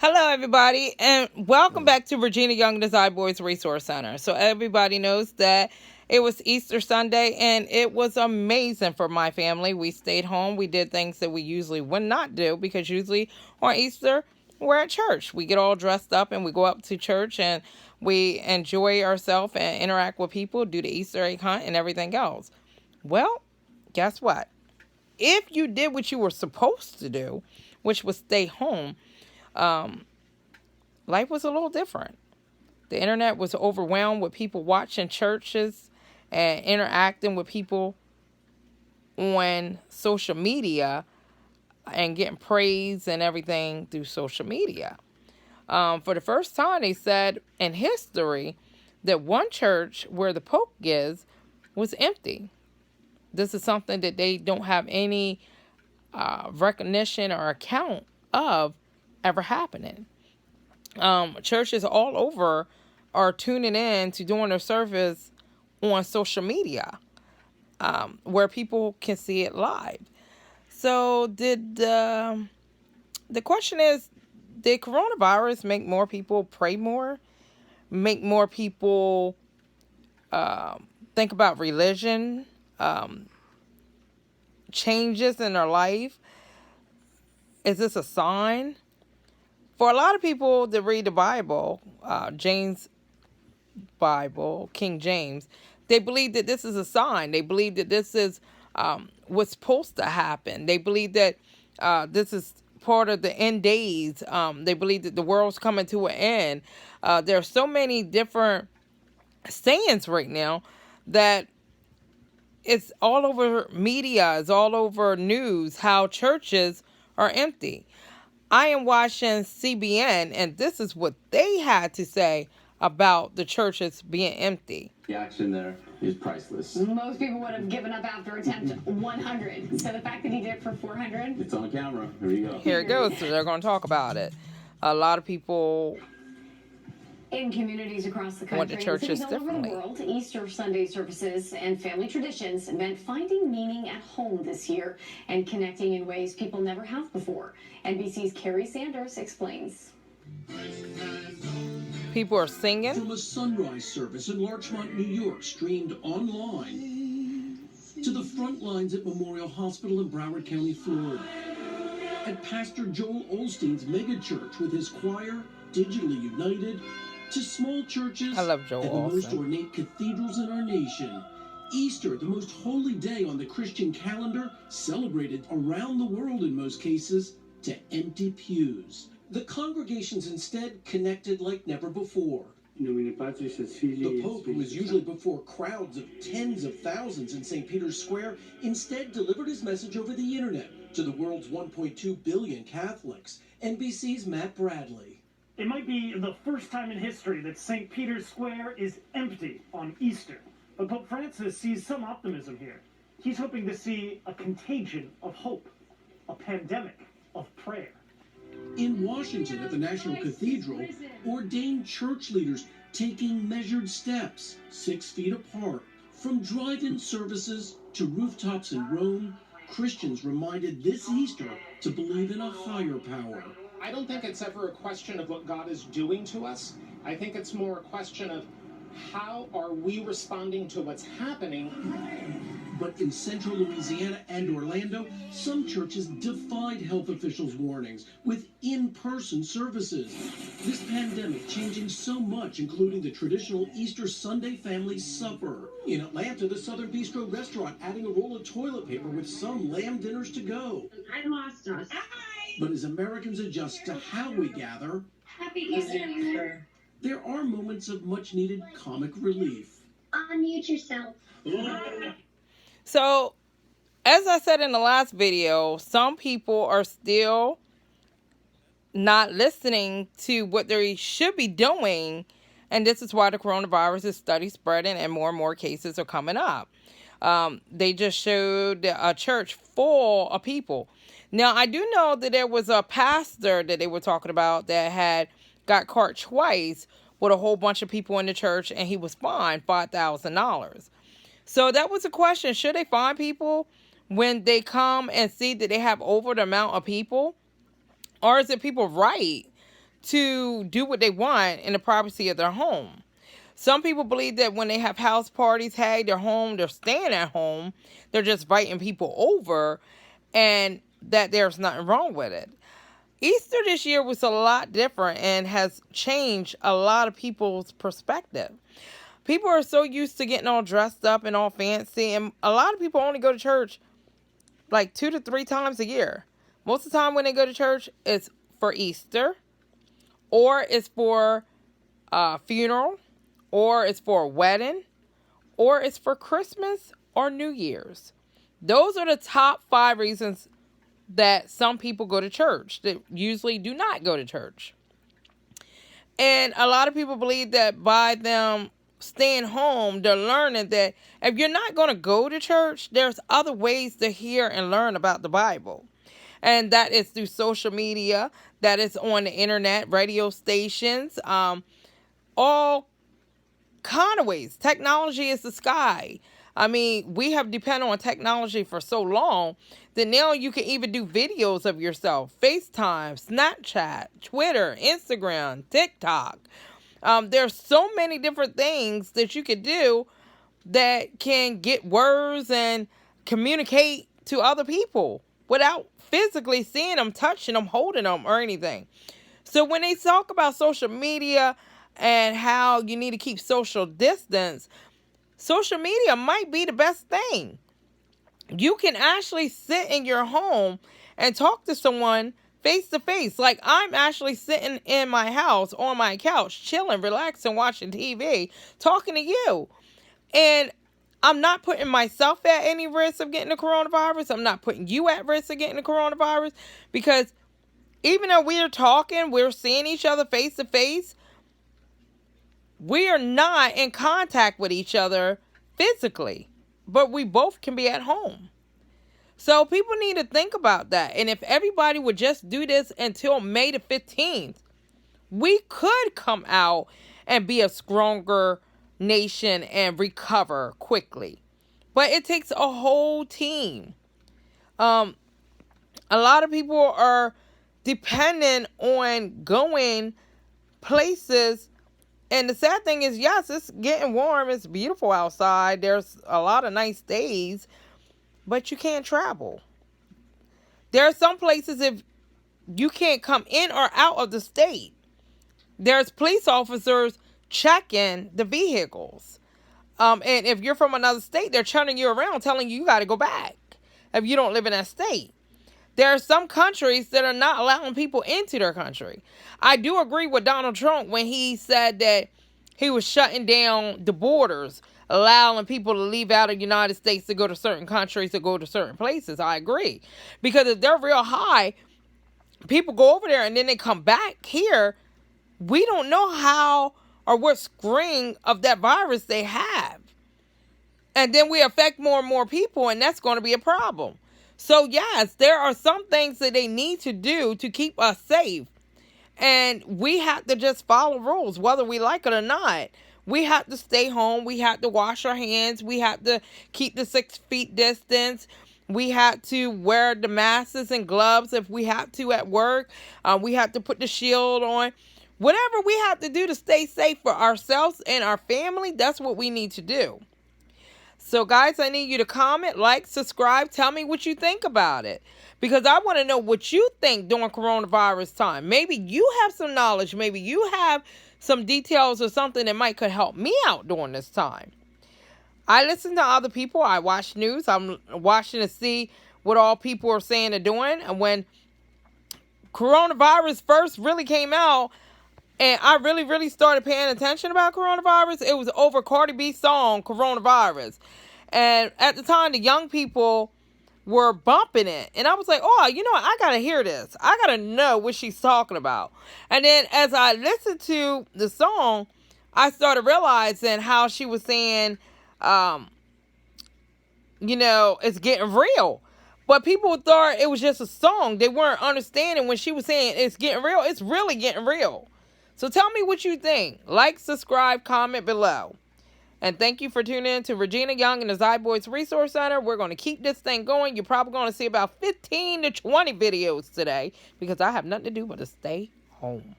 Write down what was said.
Hello, everybody, and welcome back to Regina Young Desire Boys Resource Center. So everybody knows that it was Easter Sunday, and it was amazing for my family. We stayed home. We did things that we usually would not do because usually on Easter, we're at church. We get all dressed up and we go up to church and we enjoy ourselves and interact with people, do the Easter egg hunt and everything else. Well, guess what? If you did what you were supposed to do, which was stay home, um, life was a little different. The internet was overwhelmed with people watching churches and interacting with people on social media and getting praise and everything through social media. For the first time, they said in history that one church where the Pope is was empty. This is something that they don't have any recognition or account of ever happening. Churches all over are tuning in to doing their service on social media, where people can see it live. So the question is, did coronavirus make more people pray more, make more people think about religion, changes in their life? Is this a sign? For a lot of people that read the Bible, James Bible, King James, they believe that this is a sign. They believe that this is what's supposed to happen. They believe that this is part of the end days. They believe that the world's coming to an end. There are so many different sayings right now that it's all over media, it's all over news, how churches are empty. I am watching CBN, and this is what they had to say about the churches being empty. The action there is priceless. Most people would have given up after attempt 100. So the fact that he did it for 400. It's on camera. Here you go. Here it goes. So they're going to talk about it. A lot of people in communities across the country, want the churches all over differently. the world, Easter Sunday services and family traditions meant finding meaning at home this year and connecting in ways people never have before. NBC's Carrie Sanders explains. People are singing. From a sunrise service in Larchmont, New York, streamed online, to the front lines at Memorial Hospital in Broward County, Florida. At Pastor Joel Osteen's megachurch with his choir, digitally united, to small churches I love Joel and the most Osteen. ornate cathedrals in our nation. Easter, the most holy day on the Christian calendar, celebrated around the world in most cases to empty pews. The congregations instead connected like never before. The Pope, who is usually before crowds of tens of thousands in St. Peter's Square, instead delivered his message over the internet to the world's 1.2 billion Catholics. NBC's Matt Bradley. It might be the first time in history that St. Peter's Square is empty on Easter. But Pope Francis sees some optimism here. He's hoping to see a contagion of hope, a pandemic of prayer. In Washington at the National Cathedral, ordained church leaders taking measured steps, 6 feet apart. From drive-in services to rooftops in Rome, Christians reminded this Easter to believe in a higher power. I don't think it's ever a question of what God is doing to us. I think it's more a question of how are we responding to what's happening. But in central Louisiana and Orlando, some churches defied health officials' warnings with in-person services. This pandemic changing so much, including the traditional Easter Sunday family supper. In Atlanta, the Southern Bistro restaurant adding a roll of toilet paper with some lamb dinners to go. I lost us. But as Americans adjust to how we gather, Happy Easter. there are moments of much-needed comic relief. Unmute yourself. So, as I said in the last video, some people are still not listening to what they should be doing, and this is why the coronavirus is steady spreading and more cases are coming up. They just showed a church full of people. Now, I do know that there was a pastor that they were talking about that got caught twice with a whole bunch of people in the church, and he was fined $5,000. So that was a question. Should they fine people when they come and see that they have over the amount of people? Or is it people right to do what they want in the privacy of their home. Some people believe that when they have house parties, hey, they're home, they're staying at home, they're just inviting people over, and that there's nothing wrong with it. Easter this year was a lot different and has changed a lot of people's perspective. People are so used to getting all dressed up and all fancy, and a lot of people only go to church like 2 to 3 times a year. Most of the time when they go to church, it's for Easter, or it's for a funeral, or it's for a wedding, or it's for Christmas or New Year's. Those are the top 5 reasons that some people go to church that usually do not go to church. And a lot of people believe that by them staying home, they're learning that if you're not going to go to church, there's other ways to hear and learn about the Bible. And that is through social media, that is on the internet, radio stations, all kind of ways. Technology is the sky. I mean, we have depended on technology for so long that now you can even do videos of yourself. FaceTime, Snapchat, Twitter, Instagram, TikTok. There's so many different things that you could do that can get words and communicate to other people without physically seeing them, touching them, holding them, or anything. So when they talk about social media and how you need to keep social distance, social media might be the best thing. You can actually sit in your home and talk to someone face to face. Like I'm actually sitting in my house on my couch, chilling, relaxing, watching TV, talking to you. And I'm not putting myself at any risk of getting the coronavirus. I'm not putting you at risk of getting the coronavirus, because even though we're talking, we're seeing each other face to face, we are not in contact with each other physically, but we both can be at home. So people need to think about that. And if everybody would just do this until May the 15th, we could come out and be a stronger nation and recover quickly. But it takes a whole team. A lot of people are dependent on going places. And the sad thing is, yes, it's getting warm. It's beautiful outside. There's a lot of nice days, but you can't travel. There are some places if you can't come in or out of the state. There's police officers checking the vehicles. And if you're from another state, they're turning you around, telling you got to go back if you don't live in that state. There are some countries that are not allowing people into their country. I do agree with Donald Trump when he said that he was shutting down the borders, allowing people to leave out of the United States to go to certain countries, to go to certain places. I agree. Because if they're real high, people go over there and then they come back here. We don't know how or what strain of that virus they have. And then we affect more and more people, and that's going to be a problem. So yes, there are some things that they need to do to keep us safe. And we have to just follow rules, whether we like it or not. We have to stay home. We have to wash our hands. We have to keep the 6 feet distance. We have to wear the masks and gloves if we have to at work. We have to put the shield on. Whatever we have to do to stay safe for ourselves and our family, that's what we need to do. So guys, I need you to comment, like, subscribe, tell me what you think about it. Because I want to know what you think during coronavirus time. Maybe you have some knowledge. Maybe you have some details or something that might could help me out during this time. I listen to other people. I watch news. I'm watching to see what all people are saying and doing. And when coronavirus first really came out, and I really started paying attention about coronavirus, it was over Cardi B's song, Coronavirus. And at the time, the young people were bumping it. And I was like, oh, you know what? I got to hear this. I got to know what she's talking about. And then as I listened to the song, I started realizing how she was saying, it's getting real. But people thought it was just a song. They weren't understanding when she was saying it's getting real. It's really getting real. So tell me what you think. Like, subscribe, comment below. And thank you for tuning in to Regina Young and the Zyboys Resource Center. We're going to keep this thing going. You're probably going to see about 15 to 20 videos today because I have nothing to do but to stay home.